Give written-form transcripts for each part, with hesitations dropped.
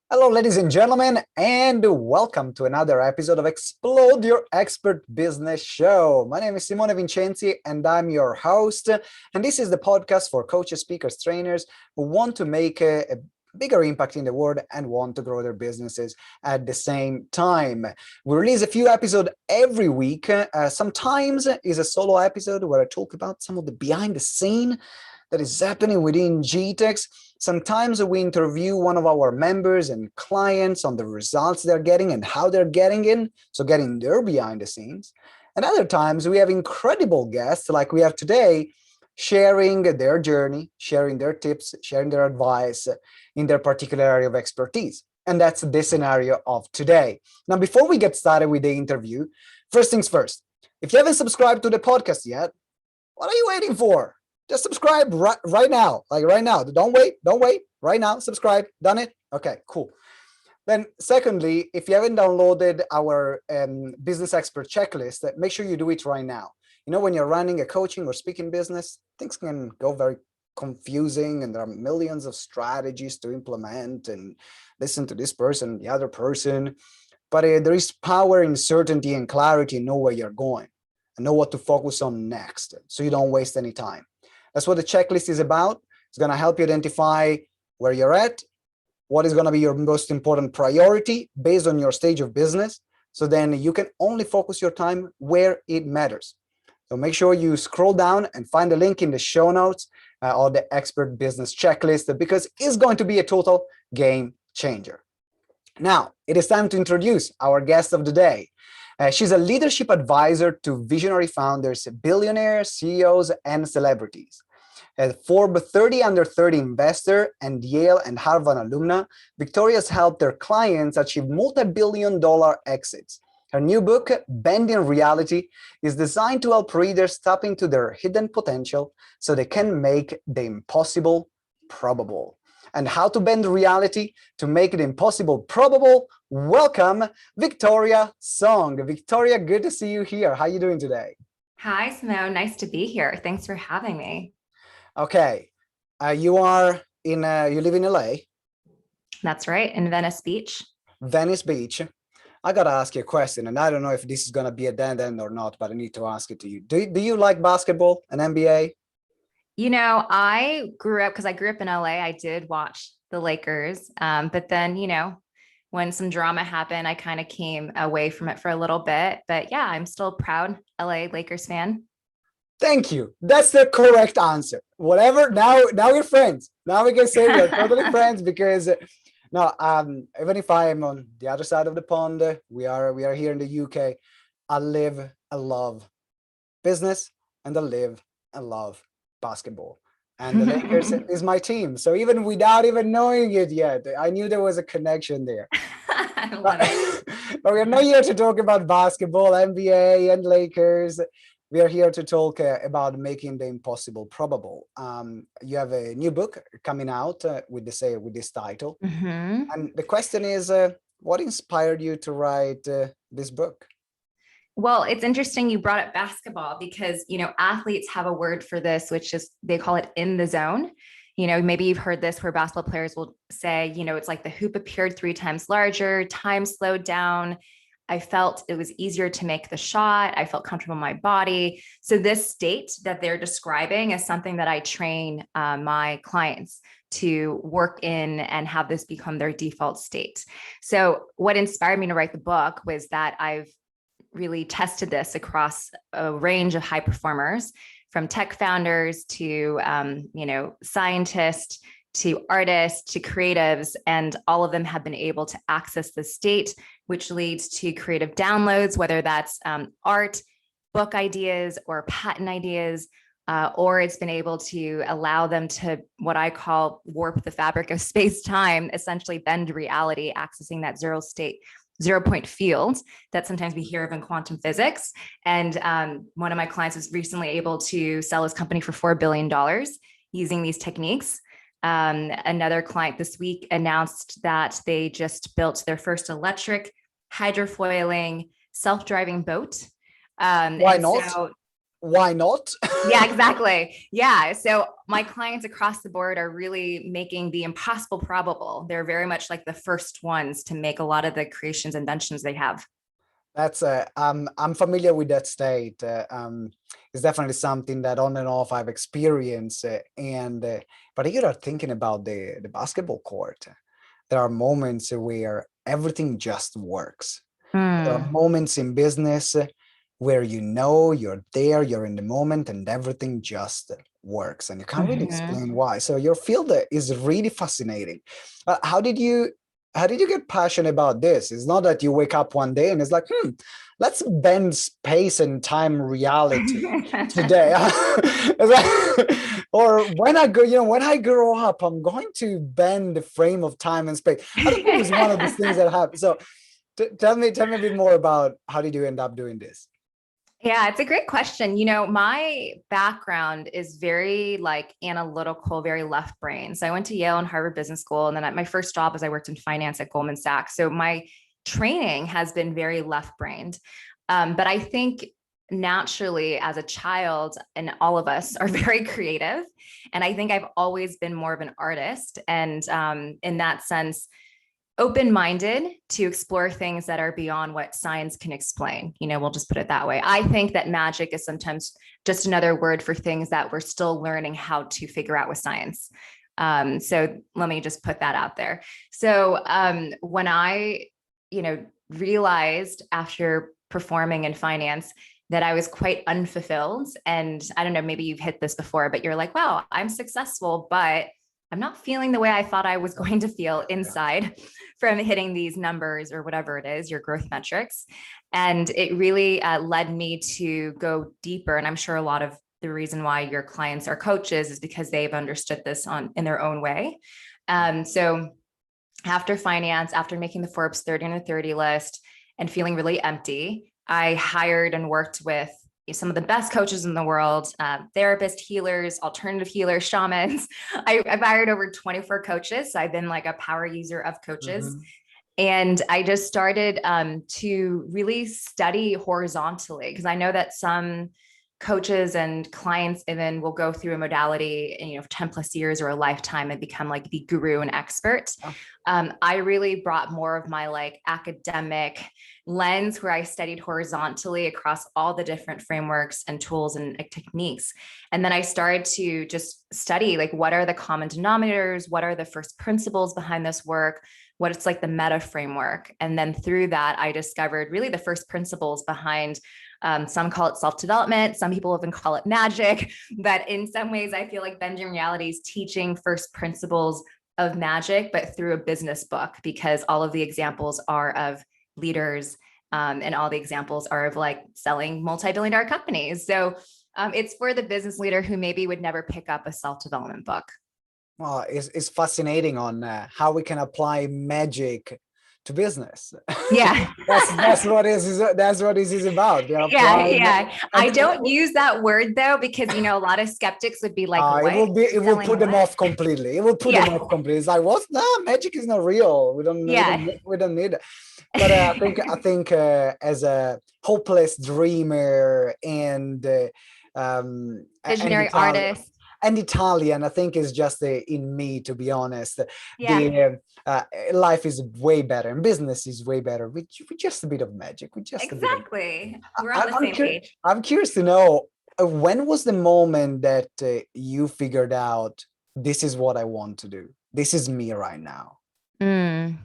Hello, ladies and gentlemen, and welcome to another episode of Explode Your Expert Business Show. My name is Simone Vincenzi, and I'm your host. And this is the podcast for coaches, speakers, trainers who want to make a bigger impact in the world and want to grow their businesses at the same time. We release a few episodes every week. Sometimes is a solo episode where I talk about some of the behind the scene that is happening within GTeX. Sometimes we interview one of our members and clients on the results they're getting and how they're getting in, so getting their behind the scenes. And other times we have incredible guests like we have today, sharing their journey, sharing their tips, sharing their advice in their particular area of expertise. And that's the scenario of today. Now, before we get started with the interview, first things first, if you haven't subscribed to the podcast yet, what are you waiting for? Just subscribe right now, like right now. Don't wait, right now, subscribe, done it? Okay, cool. Then secondly, if you haven't downloaded our business expert checklist, make sure you do it right now. You know, when you're running a coaching or speaking business, things can go very confusing and there are millions of strategies to implement and listen to this person, the other person. But there is power in certainty and clarity and know where you're going and know what to focus on next so you don't waste any time. That's what the checklist is about. It's going to help you identify where you're at, what is going to be your most important priority based on your stage of business. So then you can only focus your time where it matters. So make sure you scroll down and find the link in the show notes or the expert business checklist, because it's going to be a total game changer. Now, it is time to introduce our guest of the day. She's a leadership advisor to visionary founders, billionaires, CEOs, and celebrities. As Forbes 30 under 30 investor and Yale and Harvard alumna, Victoria has helped their clients achieve multi-billion-dollar exits. Her new book, Bending Reality, is designed to help readers tap into their hidden potential so they can make the impossible probable. And how to bend reality to make it impossible probable. Welcome, Victoria Song. Victoria, good to see you here. How are you doing today? Hi, Simone. Nice to be here. Thanks for having me. Okay, you live in LA? That's right, in Venice Beach. Venice Beach. I gotta ask you a question, and I don't know if this is gonna be a dead end or not, but I need to ask it to you. Do you like basketball and NBA? You know, I grew up in LA. I did watch the Lakers. But then, when some drama happened, I kind of came away from it for a little bit. But yeah, I'm still a proud LA Lakers fan. Thank you. That's the correct answer. Whatever. Now we're friends. Now we can say we're totally friends because no, even if I am on the other side of the pond, we are here in the UK. I live, I love business, and I live and love basketball. And the Lakers is my team. So even without even knowing it yet, I knew there was a connection there. I love it. But we're not here to talk about basketball, NBA, and Lakers. We are here to talk about making the impossible probable. You have a new book coming out with this title. Mm-hmm. And the question is, what inspired you to write this book? Well, it's interesting you brought up basketball because, athletes have a word for this, which is they call it in the zone. Maybe you've heard this where basketball players will say, it's like the hoop appeared 3 times larger, time slowed down. I felt it was easier to make the shot. I felt comfortable in my body. So this state that they're describing is something that I train my clients to work in and have this become their default state. So what inspired me to write the book was that I've really tested this across a range of high performers, from tech founders to, scientists, to artists, to creatives, and all of them have been able to access the state, which leads to creative downloads, whether that's art, book ideas, or patent ideas, or it's been able to allow them to, what I call, warp the fabric of space-time, essentially bend reality, accessing that zero-point field that sometimes we hear of in quantum physics. And one of my clients was recently able to sell his company for $4 billion using these techniques. Another client this week announced that they just built their first electric hydrofoiling self-driving boat. Why not? why not? Yeah, exactly. Yeah. So my clients across the board are really making the impossible probable. They're very much like the first ones to make a lot of the creations, inventions they have. That's I'm familiar with that state. It's definitely something that on and off I've experienced. And particularly thinking about the basketball court, there are moments where everything just works. There are Hmm. moments in business where you know you're there, you're in the moment, and everything just works, and you can't really Mhm. explain why. So your field is really fascinating. How did you get passionate about this? It's not that you wake up one day and it's like, let's bend space and time reality today. Or when I grow up, I'm going to bend the frame of time and space. I don't think it's one of these things that happen. So tell me a bit more about how did you end up doing this? Yeah, it's a great question. My background is very like analytical, very left brain. So I went to Yale and Harvard Business School. And then my first job was I worked in finance at Goldman Sachs. So my training has been very left brained. But I think naturally as a child, and all of us are very creative. And I think I've always been more of an artist. And in that sense, open-minded to explore things that are beyond what science can explain. We'll just put it that way. I think that magic is sometimes just another word for things that we're still learning how to figure out with science. So let me just put that out there. So when I, realized after performing in finance that I was quite unfulfilled, and I don't know, maybe you've hit this before, but you're like, wow, I'm successful, but I'm not feeling the way I thought I was going to feel inside from hitting these numbers or whatever it is, your growth metrics. And it really led me to go deeper. And I'm sure a lot of the reason why your clients are coaches is because they've understood this in their own way. So after finance, after making the Forbes 30 under 30 list and feeling really empty, I hired and worked with some of the best coaches in the world, therapists, healers, alternative healers, shamans. I've hired over 24 coaches. So I've been like a power user of coaches. Mm-hmm. And I just started to really study horizontally, because I know that some coaches and clients even will go through a modality and, for 10 plus years or a lifetime and become like the guru and expert. I really brought more of my like academic lens where I studied horizontally across all the different frameworks and tools and techniques. And then I started to just study like, what are the common denominators? What are the first principles behind this work? What it's like the meta framework. And then through that, I discovered really the first principles behind some call it self-development. Some people even call it magic. But in some ways, I feel like Bending Reality is teaching first principles of magic, but through a business book, because all of the examples are of leaders and all the examples are of like selling multi-billion-dollar companies. So it's for the business leader who maybe would never pick up a self-development book. Well, it's fascinating on how we can apply magic to business. Yeah. that's what this is about. Yeah. I don't use that word though, because a lot of skeptics would be like, what? It will put them off completely. It will put them off completely. It's like, what? No, magic is not real. We don't need it. But I think as a hopeless dreamer and visionary artist. And Italian, I think is just in me, to be honest. Yeah. Life is way better and business is way better with just a bit of magic. With just exactly. We're on the same page. I'm curious to know, when was the moment that you figured out this is what I want to do? This is me right now. I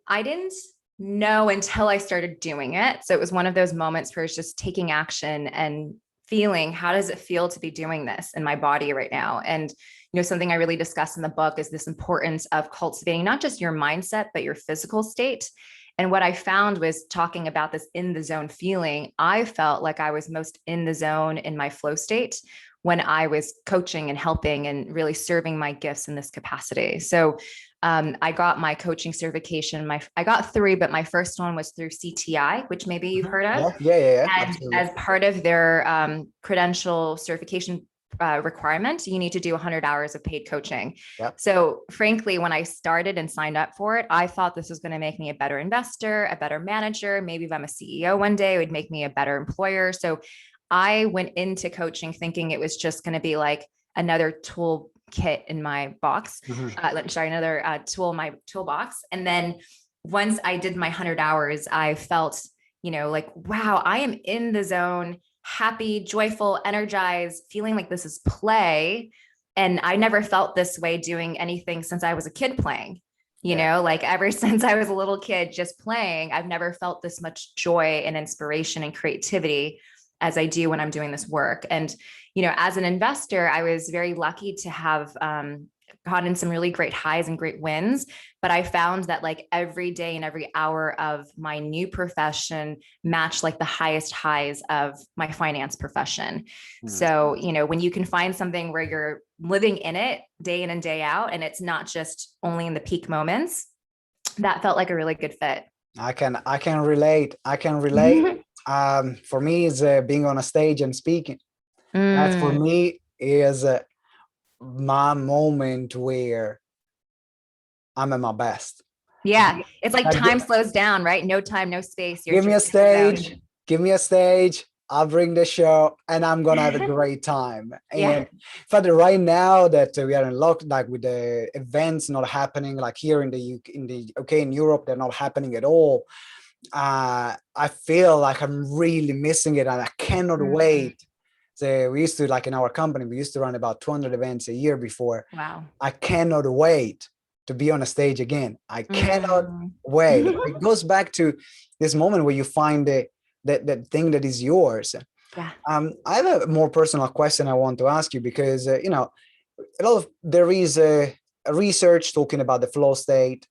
didn't know until I started doing it. So it was one of those moments where it's just taking action and feeling, how does it feel to be doing this in my body right now? And, something I really discuss in the book is this importance of cultivating not just your mindset, but your physical state. And what I found was, talking about this in the zone feeling, I felt like I was most in the zone in my flow state when I was coaching and helping and really serving my gifts in this capacity. So I got my coaching certification. I got 3, but my first one was through CTI, which maybe you've heard of. Yeah. And as part of their credential certification requirement, you need to do 100 hours of paid coaching. Yep. So frankly, when I started and signed up for it, I thought this was going to make me a better investor, a better manager. Maybe if I'm a CEO one day, it would make me a better employer. So I went into coaching thinking it was just going to be like another tool kit in my box. Another tool in my toolbox. And then once I did my 100 hours, I felt, like, wow, I am in the zone, happy, joyful, energized, feeling like this is play. And I never felt this way doing anything since I was a kid playing. Like ever since I was a little kid just playing, I've never felt this much joy and inspiration and creativity as I do when I'm doing this work. And, as an investor, I was very lucky to have gotten some really great highs and great wins. But I found that like every day and every hour of my new profession matched like the highest highs of my finance profession. So, when you can find something where you're living in it day in and day out, and it's not just only in the peak moments, that felt like a really good fit. I can relate. For me, it's being on a stage and speaking. That for me is my moment where I'm at my best. Yeah, it's like time slows down, right? No time, no space. Give me a stage. I'll bring the show, and I'm gonna have a great time. And in fact, right now that we are in lockdown, like with the events not happening, like here in the UK, in Europe, they're not happening at all. I feel like I'm really missing it, and I cannot wait. So we used to, like in our company, we used to run about 200 events a year before. Wow. I cannot wait to be on a stage again. I cannot wait. It goes back to this moment where you find that thing that is yours. Yeah. I have a more personal question I want to ask you, because there is a research talking about the flow state.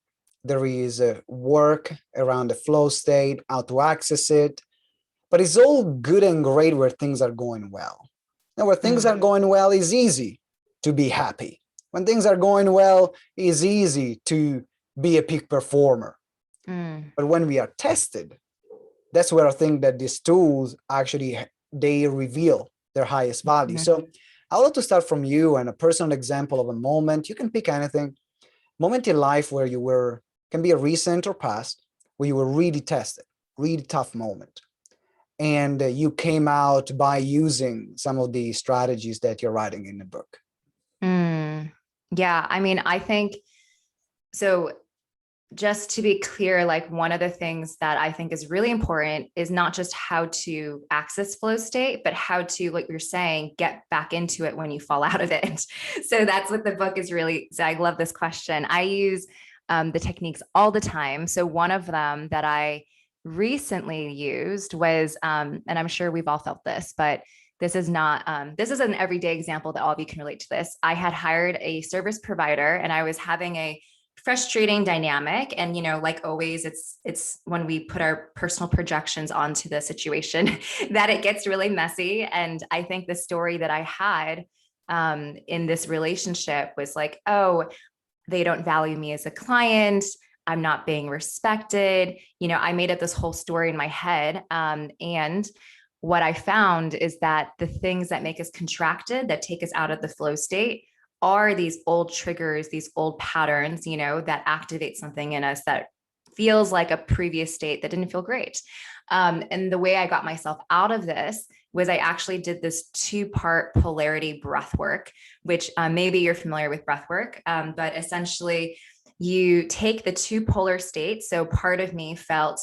There is work around the flow state, how to access it. But it's all good and great where things are going well. Now, where things are going well, it's easy to be happy. When things are going well, it's easy to be a peak performer. But when we are tested, that's where I think that these tools actually, they reveal their highest value. So I want to start from you and a personal example of a moment. You can pick anything. Moment in life where you were, can be a recent or past, where you were really tested, really tough moment. And you came out by using some of the strategies that you're writing in the book. Yeah, I mean, I think, so just to be clear, like one of the things that I think is really important is not just how to access flow state, but how to, like you're saying, get back into it when you fall out of it. So that's what the book is really, so I love this question. I use the techniques all the time. So one of them that I recently used was, and I'm sure we've all felt this, but this is not, this is an everyday example that all of you can relate to this. I had hired a service provider and I was having a frustrating dynamic. And, like always, it's when we put our personal projections onto the situation that it gets really messy. And I think the story that I had in this relationship was like, oh, they don't value me as a client. I'm not being respected. I made up this whole story in my head. And what I found is that the things that make us contracted, that take us out of the flow state, are these old triggers, these old patterns, that activate something in us that feels like a previous state that didn't feel great. And the way I got myself out of this was I actually did this 2-part polarity breath work, which maybe you're familiar with breath work, but essentially you take the 2 polar states. So part of me felt,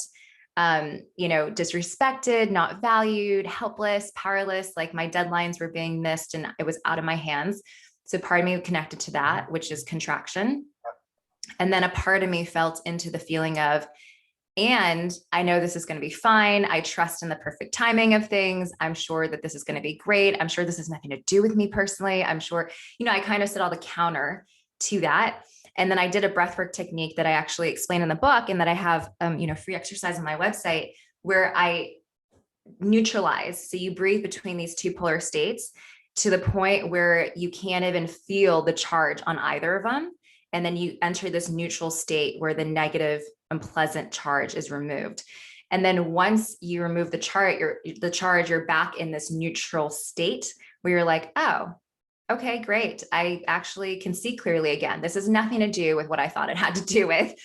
disrespected, not valued, helpless, powerless, like my deadlines were being missed and it was out of my hands. So part of me connected to that, which is contraction. And then a part of me felt into the feeling of, and I know this is going to be fine. I trust in the perfect timing of things. I'm sure that this is going to be great. I'm sure this has nothing to do with me personally. I'm sure, I kind of said all the counter to that. And then I did a breathwork technique that I actually explain in the book, and that I have, free exercise on my website, where I neutralize. So you breathe between these 2 polar states to the point where you can't even feel the charge on either of them. And then you enter this neutral state where the negative, unpleasant charge is removed. And then once you remove the charge, you're back in this neutral state where you're like, oh, Okay, great. I actually can see clearly again. This has nothing to do with what I thought it had to do with.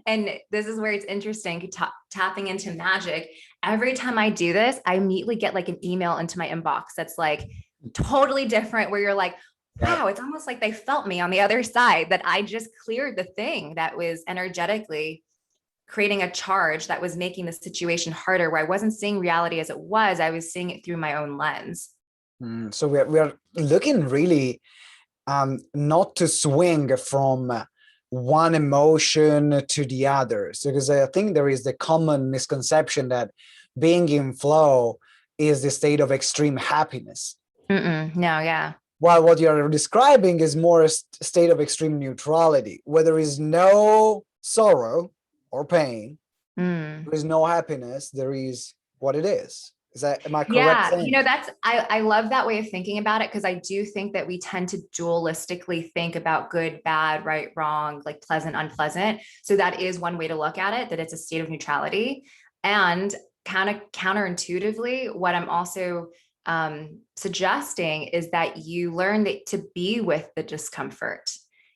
And this is where it's interesting tapping into magic. Every time I do this, I immediately get like an email into my inbox that's like totally different, where you're like, Yeah. wow, it's almost like they felt me on the other side, that I just cleared the thing that was energetically creating a charge that was making the situation harder, where I wasn't seeing reality as it was. I was seeing it through my own lens. So we're looking really not to swing from one emotion to the other. So, because I think there is the common misconception that being in flow is the state of extreme happiness. No, yeah. While what you're describing is more a state of extreme neutrality, where there is no sorrow or pain, Mm. there is no happiness, there is what it is. Am I correct Yeah, saying that? I love that way of thinking about it, because I do think that we tend to dualistically think about good, bad, right, wrong, like pleasant, unpleasant. So that is one way to look at it, that it's a state of neutrality. And kind of counterintuitively, what I'm also suggesting is that you learn to be with the discomfort.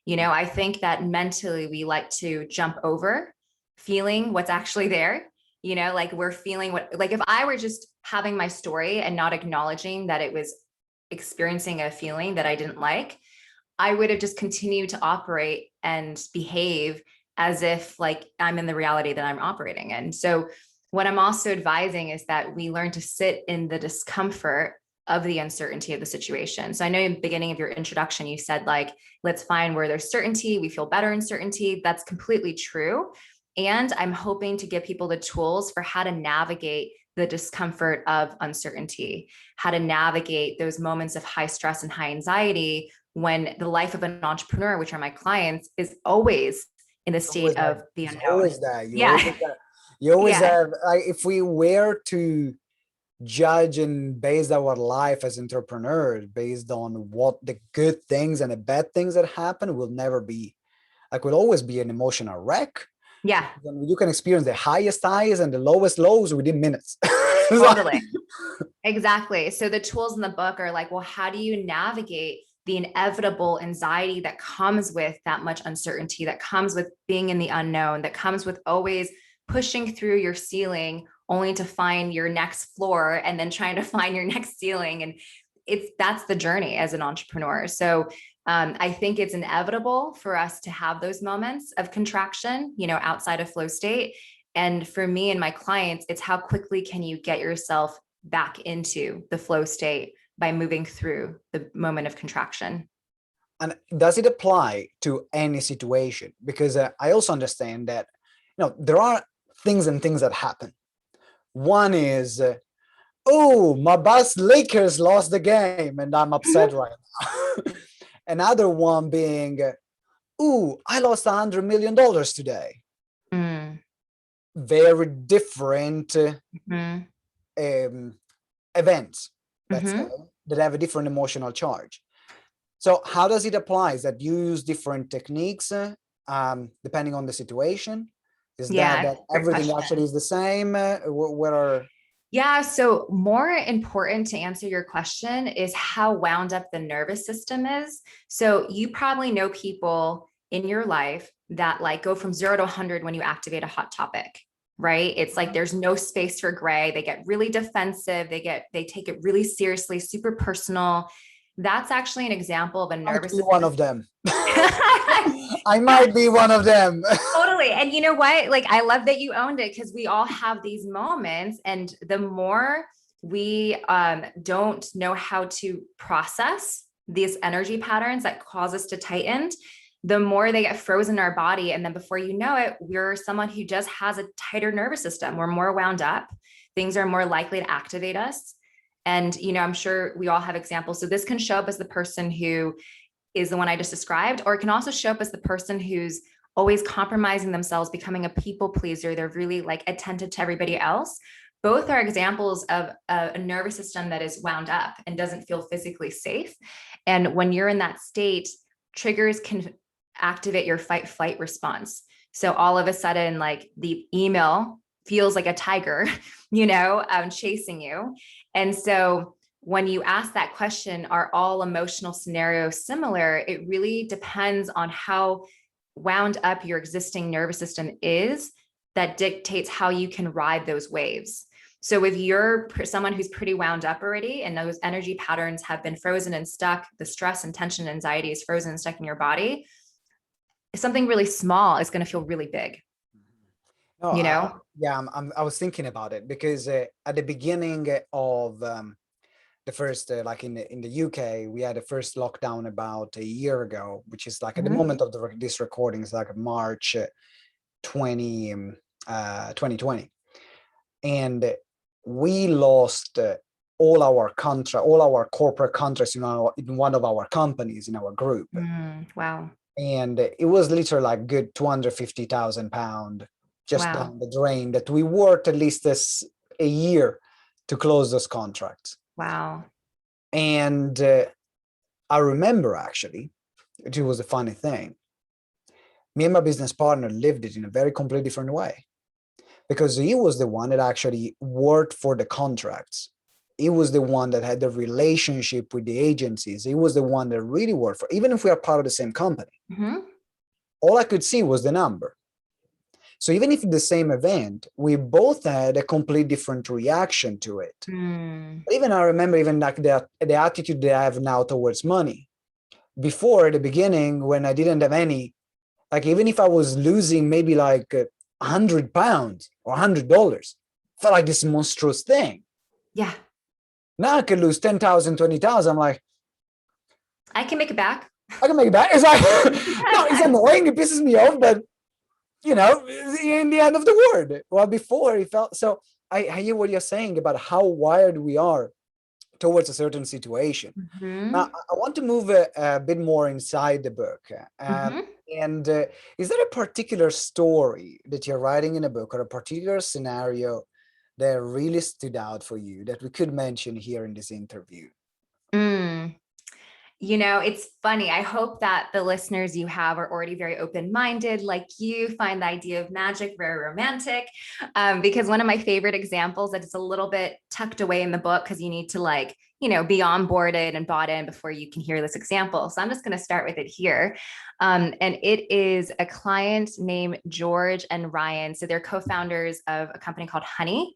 I think that mentally we like to jump over feeling what's actually there. Like we're feeling like if I were just having my story and not acknowledging that it was experiencing a feeling that I didn't like, I would have just continued to operate and behave as if like I'm in the reality that I'm operating in. So what I'm also advising is that we learn to sit in the discomfort of the uncertainty of the situation. So I know in the beginning of your introduction, you said like, let's find where there's certainty, we feel better in certainty. That's completely true. And I'm hoping to give people the tools for how to navigate the discomfort of uncertainty, how to navigate those moments of high stress and high anxiety when the life of an entrepreneur, which are my clients, is always in the state of the It's unknown. always that. Yeah. You always Yeah. have, if we were to judge and base our life as entrepreneurs based on what the good things and the bad things that happen, will never be, like, will always be an emotional wreck. Yeah. You can experience the highest highs and the lowest lows within minutes. Totally. Exactly. So the tools in the book are like, well, how do you navigate the inevitable anxiety that comes with that much uncertainty, that comes with being in the unknown, that comes with always pushing through your ceiling only to find your next floor and then trying to find your next ceiling. And that's the journey as an entrepreneur. So I think it's inevitable for us to have those moments of contraction, outside of flow state. And for me and my clients, it's how quickly can you get yourself back into the flow state by moving through the moment of contraction. And does it apply to any situation? Because I also understand that, there are things and things that happen. One is, oh, my bus Lakers lost the game and I'm upset right now. Another one being, oh, I lost $100 million today. Mm. Very different Mm-hmm. Events, let's say, Mm-hmm. that have a different emotional charge. So how does it apply? Is that you use different techniques depending on the situation? Is that Yeah, great everything actually question. is the same? What are Yeah, so more important to answer your question is how wound up the nervous system is. So you probably know people in your life that like go from 0 to 100 when you activate a hot topic, right? It's like there's no space for gray. They get really defensive. They take it really seriously, super personal. That's actually an example of a might nervous be one system. of them? I might be one of them. Totally. And you know what? Like, I love that you owned it, because we all have these moments. And the more we don't know how to process these energy patterns that cause us to tighten, the more they get frozen in our body. And then before you know it, we're someone who just has a tighter nervous system. We're more wound up. Things are more likely to activate us. And, I'm sure we all have examples. So this can show up as the person who is the one I just described, or it can also show up as the person who's always compromising themselves, becoming a people pleaser. They're really like attentive to everybody else. Both are examples of a nervous system that is wound up and doesn't feel physically safe. And when you're in that state, triggers can activate your fight flight response. So all of a sudden, like the email feels like a tiger, chasing you. And so when you ask that question, are all emotional scenarios similar? It really depends on how wound up your existing nervous system is, that dictates how you can ride those waves. So if you're someone who's pretty wound up already and those energy patterns have been frozen and stuck, the stress and tension and anxiety is frozen and stuck in your body, something really small is going to feel really big. No, You know? yeah, I was thinking about it because at the beginning of the first, like in the UK, we had the first lockdown about a year ago, which is like at the moment of this recording is like March 2020. And we lost all our corporate contracts in one of our companies in our group. Wow. And it was literally like good £250,000 just down the drain that we worked at least a year to close those contracts. Wow. And I remember actually, it was a funny thing. Me and my business partner lived it in a very completely different way, because he was the one that actually worked for the contracts. He was the one that had the relationship with the agencies. He was the one that really worked for, even if we are part of the same company. All I could see was the number. So even if the same event, we both had a complete different reaction to it. Even I remember even like the attitude that I have now towards money. Before, at the beginning, when I didn't have any, like even if I was losing maybe like £100 or $100, felt like this monstrous thing. Yeah. Now I could lose 10,000, 20,000. I'm like, I can make it back. I can make it back. It's like, no, it's annoying. It pisses me off, but you know, in the end of the world. Well, before it felt so. I hear what you're saying about how wired we are towards a certain situation. Now, I want to move a bit more inside the book. And is there a particular story that you're writing in a book or a particular scenario that really stood out for you that we could mention here in this interview? You know, it's funny. I hope that the listeners you have are already very open-minded, like you find the idea of magic very romantic. Because one of my favorite examples that is a little bit tucked away in the book, because you need to like, you know, be onboarded and bought in before you can hear this example. So I'm just going to start with it here. And it is a client named George and Ryan. So they're co-founders of a company called Honey,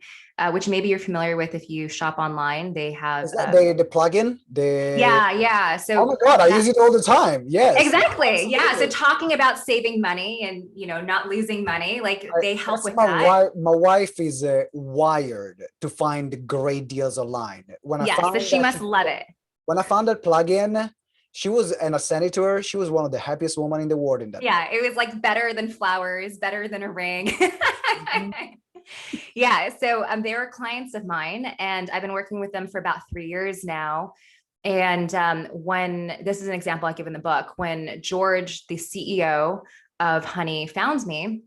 which maybe you're familiar with if you shop online. They have the plugin. Yeah. So oh my God, I use it all the time. Yes, exactly. Absolutely. Yeah. So talking about saving money and, you know, not losing money, like they help with that. My wife is wired to find great deals online. So she must love it. When I found that plugin, she was, and I sent it to her, she was one of the happiest women in the world in that. Yeah, it was like better than flowers, better than a ring. Yeah, so they were clients of mine, and I've been working with them for about 3 years now. And when this is an example I give in the book, when George, the CEO of Honey, found me,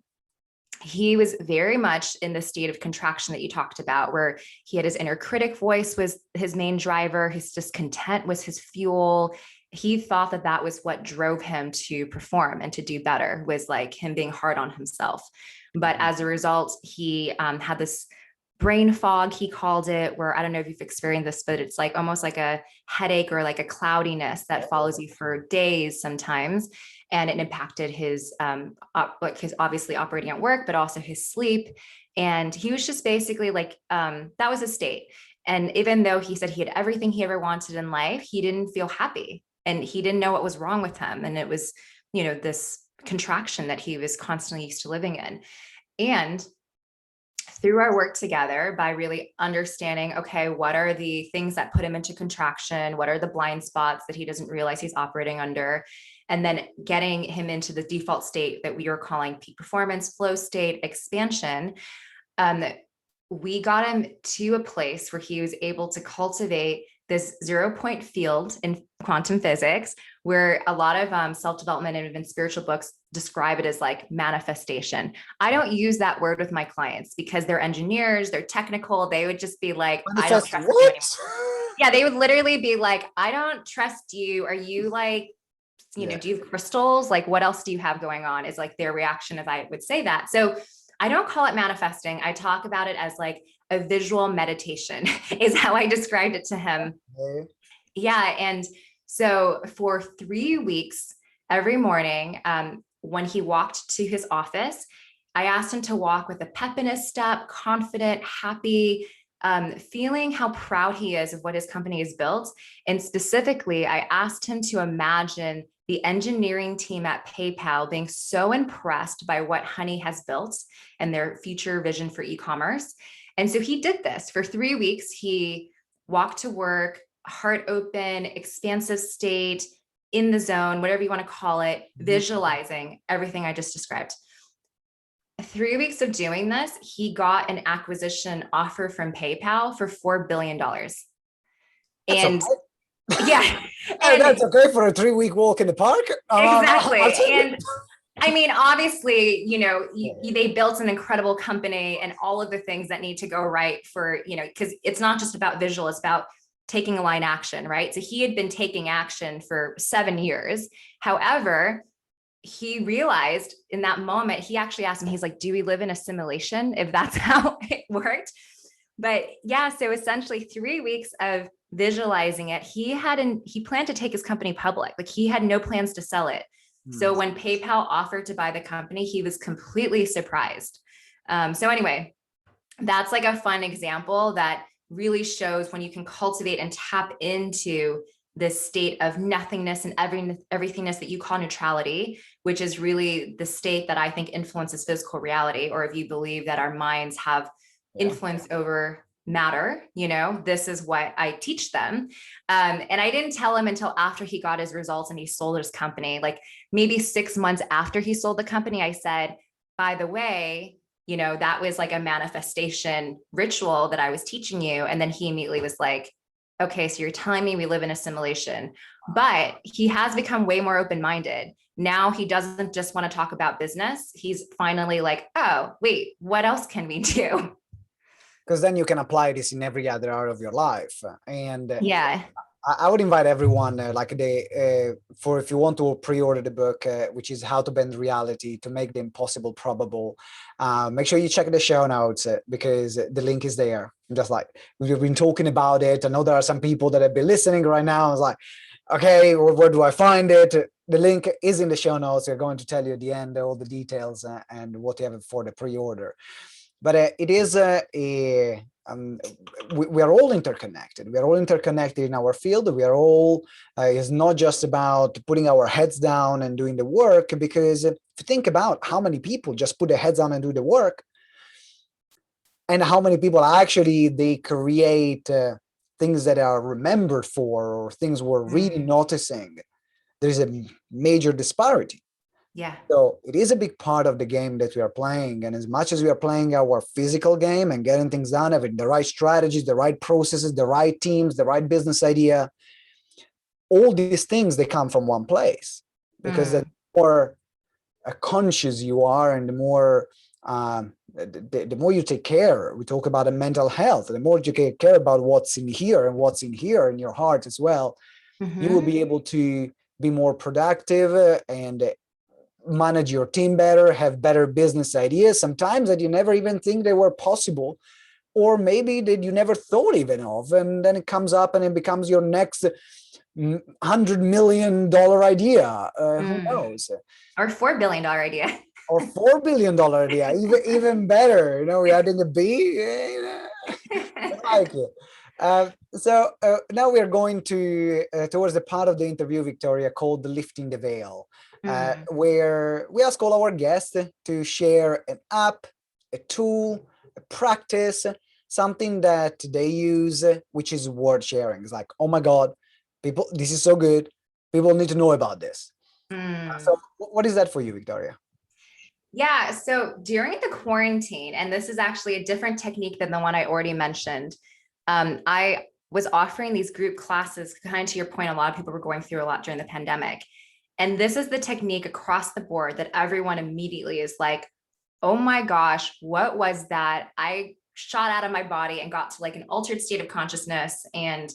he was very much in the state of contraction that you talked about, where he had his inner critic voice was his main driver. His discontent was his fuel. He thought that that was what drove him to perform and to do better, was like him being hard on himself. But as a result, he had this brain fog, he called it, where I don't know if you've experienced this, but it's like almost like a headache or like a cloudiness that follows you for days sometimes. And it impacted his obviously operating at work, but also his sleep. And he was just basically like, that was his state. And even though he said he had everything he ever wanted in life, he didn't feel happy and he didn't know what was wrong with him. And it was, you know, this contraction that he was constantly used to living in. And through our work together, by really understanding, okay, what are the things that put him into contraction? What are the blind spots that he doesn't realize he's operating under? And then getting him into the default state that we are calling peak performance, flow state, expansion. We got him to a place where he was able to cultivate this 0-point field in quantum physics, where a lot of self-development and even spiritual books describe it as like manifestation. I don't use that word with my clients because they're engineers, they're technical. They would just be like, I don't trust you anymore. Yeah, they would literally be like, I don't trust you. Are you like, you know, do you have crystals? Like, what else do you have going on? Is like their reaction if I would say that. So I don't call it manifesting. I talk about it as like a visual meditation is how I described it to him. Okay. Yeah. And so for 3 weeks, every morning, when he walked to his office, I asked him to walk with a pep in his step, confident, happy, feeling how proud he is of what his company has built. And specifically, I asked him to imagine the engineering team at PayPal being so impressed by what Honey has built and their future vision for e-commerce. And so he did this for 3 weeks. He walked to work, heart open, expansive state, in the zone, whatever you want to call it, visualizing everything I just described. 3 weeks of doing this, he got an acquisition offer from PayPal for $4 billion. And yeah, and that's okay for a 3-week walk in the park. Exactly. And I mean, obviously, they built an incredible company and all of the things that need to go right for, because it's not just about visual, it's about taking aligned action, right? So he had been taking action for 7 years. However, he realized in that moment, he actually asked me, he's like, do we live in a simulation if that's how it worked? But yeah, so essentially 3 weeks of visualizing it, he planned to take his company public. Like he had no plans to sell it. So when PayPal offered to buy the company, he was completely surprised. So anyway, that's like a fun example that really shows when you can cultivate and tap into this state of nothingness and everythingness that you call neutrality, which is really the state that I think influences physical reality. Or if you believe that our minds have influence over matter, this is what I teach them. And I didn't tell him until after he got his results and he sold his company, like maybe 6 months after he sold the company, I said, by the way, that was like a manifestation ritual that I was teaching you. And then he immediately was like, okay, so you're telling me we live in a simulation. But he has become way more open-minded. Now he doesn't just want to talk about business. He's finally like, oh, wait, what else can we do? Because then you can apply this in every other area of your life. And yeah, I would invite everyone, for if you want to pre-order the book, which is How to Bend Reality to Make the Impossible Probable. Make sure you check the show notes because the link is there. Just like we've been talking about it. I know there are some people that have been listening right now. I was like, okay, where do I find it? The link is in the show notes. We're going to tell you at the end all the details and what you have for the pre-order. But it is we are all interconnected. We are all interconnected in our field. We are all, it's not just about putting our heads down and doing the work, because if you think about how many people just put their heads down and do the work, and how many people actually, they create things that are remembered for, or things we're really noticing, there's a major disparity. Yeah. So it is a big part of the game that we are playing. And as much as we are playing our physical game and getting things done, having the right strategies, the right processes, the right teams, the right business idea, all these things, they come from one place. Because the more conscious you are, and the more you take care, we talk about the mental health, the more you take care about what's in here and what's in here in your heart as well, you will be able to be more productive and manage your team better, have better business ideas, sometimes that you never even think they were possible, or maybe that you never thought even of, and then it comes up and it becomes your next $100 million idea. Who knows? Or $4 billion idea. Or $4 billion idea, even better. We're adding a B. I like it. So now we are going to towards the part of the interview, Victoria, called the Lifting the Veil, where we ask all our guests to share an app, a tool, a practice, something that they use, which is worth sharing. It's like, oh my God, people, this is so good. People need to know about this. So what is that for you, Victoria? Yeah, so during the quarantine, and this is actually a different technique than the one I already mentioned, I was offering these group classes, kind of to your point, a lot of people were going through a lot during the pandemic. And this is the technique across the board that everyone immediately is like, oh my gosh, what was that? I shot out of my body and got to like an altered state of consciousness. And,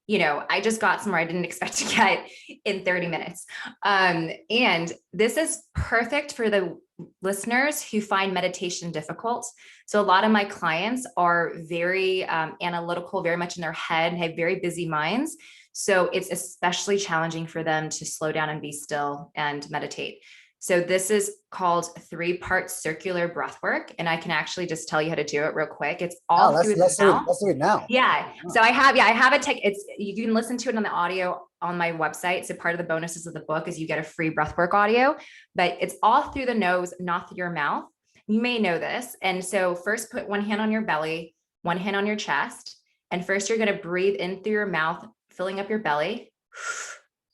I just got somewhere I didn't expect to get in 30 minutes. And this is perfect for the listeners who find meditation difficult. So a lot of my clients are very analytical, very much in their head, and have very busy minds. So it's especially challenging for them to slow down and be still and meditate. So this is called 3-part circular breath work. And I can actually just tell you how to do it real quick. It's all through the mouth. Let's do it now. Yeah. So I have a tech. You can listen to it on the audio on my website. So part of the bonuses of the book is you get a free breathwork audio, but it's all through the nose, not through your mouth. You may know this. And so first put one hand on your belly, one hand on your chest. And first you're going to breathe in through your mouth, filling up your belly,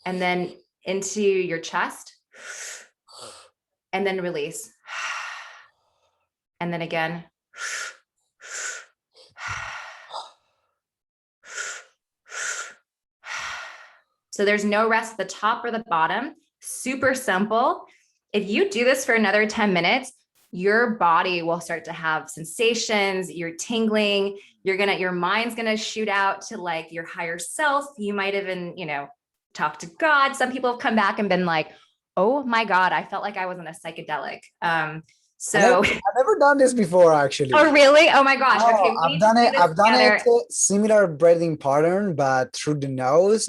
and then into your chest, and then release. And then again. So there's no rest at the top or the bottom. Super simple. If you do this for another 10 minutes, your body will start to have sensations, you're tingling, your mind's gonna shoot out to like your higher self. You might even, talk to God. Some people have come back and been like, oh my God, I felt like I was in a psychedelic. So I've never done this before, actually. Oh, really? Oh my gosh. Okay. I've done it similar breathing pattern, but through the nose,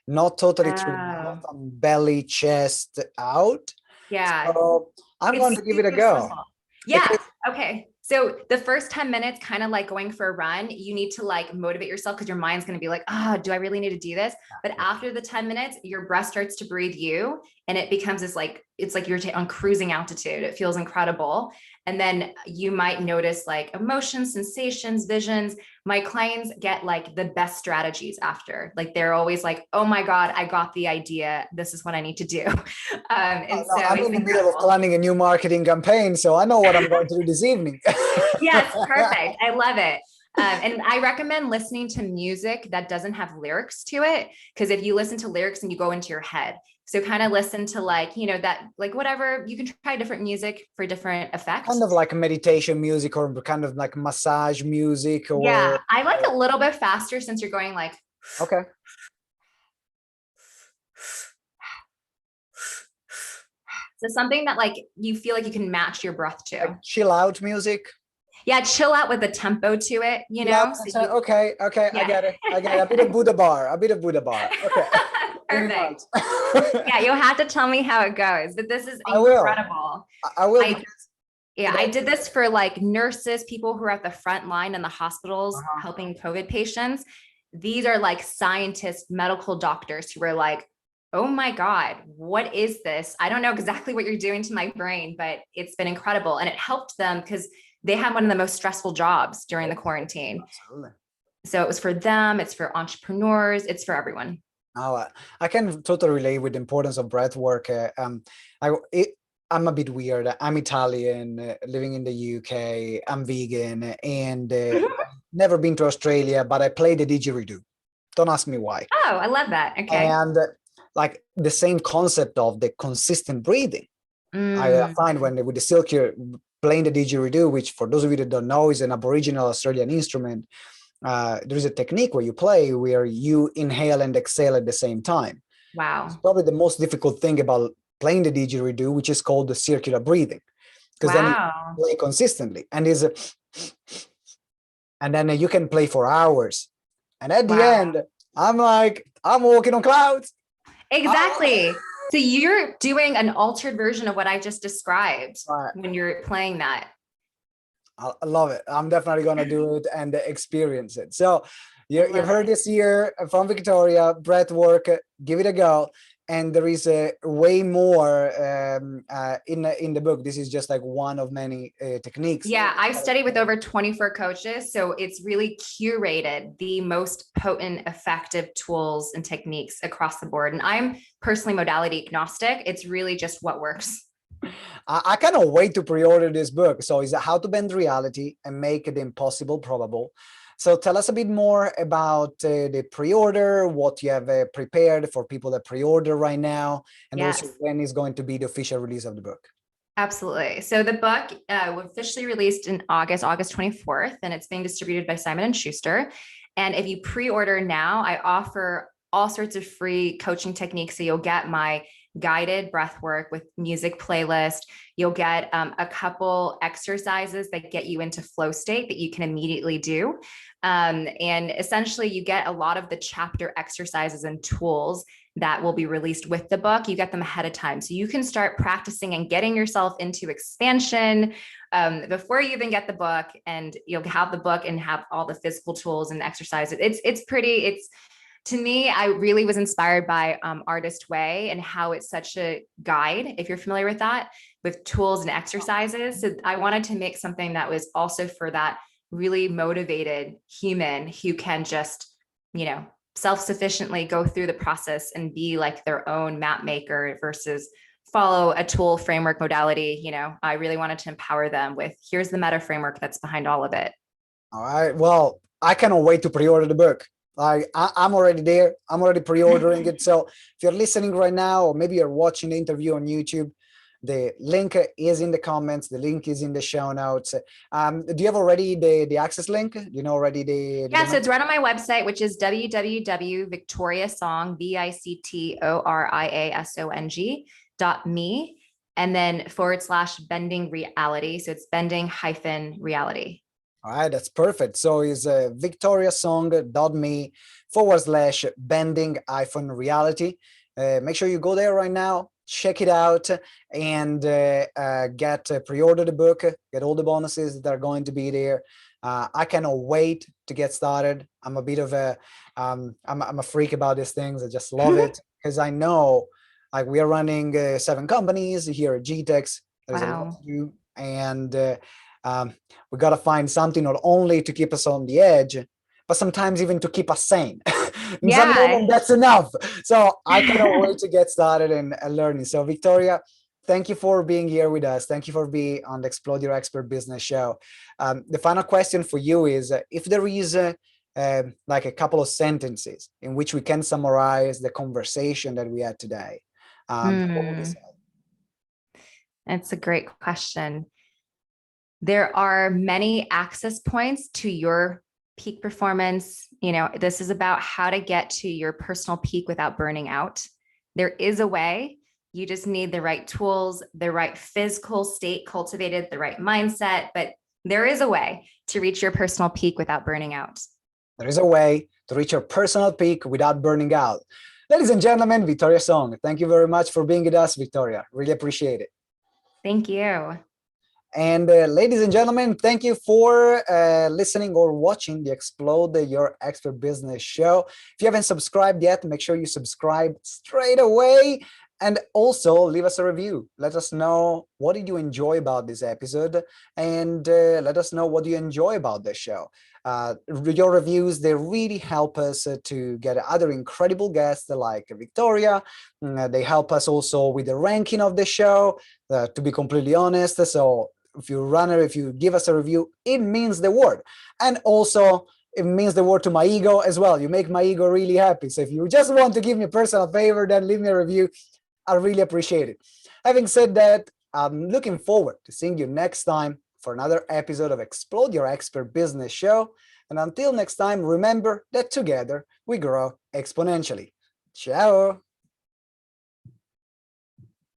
not totally through the mouth, belly, chest out. Yeah. So I'm going to give it a go. Simple. Yeah. Okay. So the first 10 minutes, kind of like going for a run, you need to like motivate yourself because your mind's going to be like, do I really need to do this? But after the 10 minutes, your breath starts to breathe you, and it becomes this it's like you're on cruising altitude. It feels incredible. And then you might notice like emotions, sensations, visions. My clients get like the best strategies after. Like they're always like, oh my God, I got the idea. This is what I need to do. I'm in the middle of planning a new marketing campaign, so I know what I'm going to do this evening. Yes, perfect. I love it. And I recommend listening to music that doesn't have lyrics to it, because if you listen to lyrics and you go into your head, so kind of listen to whatever, you can try different music for different effects. Kind of like meditation music or kind of like massage music. Yeah, I like a little bit faster since you're going like. Okay. So something that like you feel like you can match your breath to. Like chill out music. Yeah, chill out with a tempo to it, Okay, yeah. I get it. A bit of Buddha bar. Okay. Perfect. Yeah, you'll have to tell me how it goes, but this is incredible. I will. I did this for like nurses, people who are at the front line in the hospitals helping COVID patients. These are like scientists, medical doctors who were like, oh my God, what is this? I don't know exactly what you're doing to my brain, but it's been incredible. And it helped them because they had one of the most stressful jobs during the quarantine. Absolutely. So it was for them, it's for entrepreneurs, it's for everyone. Oh, I can totally relate with the importance of breath work. I'm a bit weird. I'm Italian, living in the UK. I'm vegan, and I've never been to Australia, but I play the didgeridoo. Don't ask me why. Oh, I love that. Okay. And like the same concept of the consistent breathing. I find when with the silkier playing the didgeridoo, which for those of you that don't know is an Aboriginal Australian instrument, there is a technique where you play where you inhale and exhale at the same time. Wow. It's probably the most difficult thing about playing the didgeridoo, which is called the circular breathing, because then you play consistently, and then you can play for hours. And at the end, I'm like, I'm walking on clouds. Exactly. So you're doing an altered version of what I just described when you're playing that. I love it. I'm definitely going to do it and experience it. So you've heard this here from Victoria, breath work, give it a go. And there is a way more in the book. This is just like one of many techniques. Yeah, I've studied with over 24 coaches. So it's really curated the most potent, effective tools and techniques across the board. And I'm personally modality agnostic. It's really just what works. I cannot wait to pre-order this book. So it's How to Bend Reality and Make the Impossible Probable. So tell us a bit more about the pre-order, what you have prepared for people that pre-order right now, and also when is going to be the official release of the book. Absolutely. So the book was officially released in August 24th, and it's being distributed by Simon & Schuster. And if you pre-order now, I offer all sorts of free coaching techniques. So you'll get my guided breath work with music playlist. You'll get a couple exercises that get you into flow state that you can immediately do. And essentially, you get a lot of the chapter exercises and tools that will be released with the book. You get them ahead of time. So you can start practicing and getting yourself into expansion before you even get the book, and you'll have the book and have all the physical tools and exercises. To me, I really was inspired by Artist Way and how it's such a guide, if you're familiar with that, with tools and exercises. So I wanted to make something that was also for that really motivated human who can just, self-sufficiently go through the process and be like their own map maker versus follow a tool, framework, modality. I really wanted to empower them with, here's the meta framework that's behind all of it. All right. Well, I cannot wait to pre-order the book. I'm already there. I'm already pre-ordering it. So if you're listening right now, or maybe you're watching the interview on YouTube, the link is in the comments. The link is in the show notes. Do you have already the access link? You know already the Yeah, so it's right on my website, which is www.victoriasong, VICTORIASONG.me, and then /bending reality. So it's bending-reality. All right, that's perfect. So it's victoriasong.me/bending-reality. Make sure you go there right now, check it out, and pre-order the book, get all the bonuses that are going to be there. I cannot wait to get started. I'm a bit of I'm a freak about these things. I just love it because I know, like, we are running 7 companies here at GTeX. There's a lot to do, and we got to find something not only to keep us on the edge, but sometimes even to keep us sane. Sometimes that's enough. So I cannot wait to get started and learning. So Victoria, thank you for being here with us. Thank you for being on the Explode Your Expert Business show. The final question for you is, if there is like a couple of sentences in which we can summarize the conversation that we had today, what would you say? That's a great question. There are many access points to your peak performance. This is about how to get to your personal peak without burning out. There is a way. You just need the right tools, the right physical state cultivated, the right mindset, but there is a way to reach your personal peak without burning out. There is a way to reach your personal peak without burning out. Ladies and gentlemen, Victoria Song, thank you very much for being with us, Victoria. Really appreciate it. Thank you. And ladies and gentlemen, thank you for listening or watching the Explode Your Expert Business show. If you haven't subscribed yet, make sure you subscribe straight away. And also leave us a review. Let us know what did you enjoy about this episode, and let us know what you enjoy about this show. Your reviews, they really help us to get other incredible guests like Victoria. They help us also with the ranking of the show, to be completely honest. So if you give us a review, it means the world. And also, it means the word to my ego as well. You make my ego really happy. So if you just want to give me a personal favor, then leave me a review. I really appreciate it. Having said that, I'm looking forward to seeing you next time for another episode of Explode Your Expert Business show. And until next time, remember that together we grow exponentially. Ciao.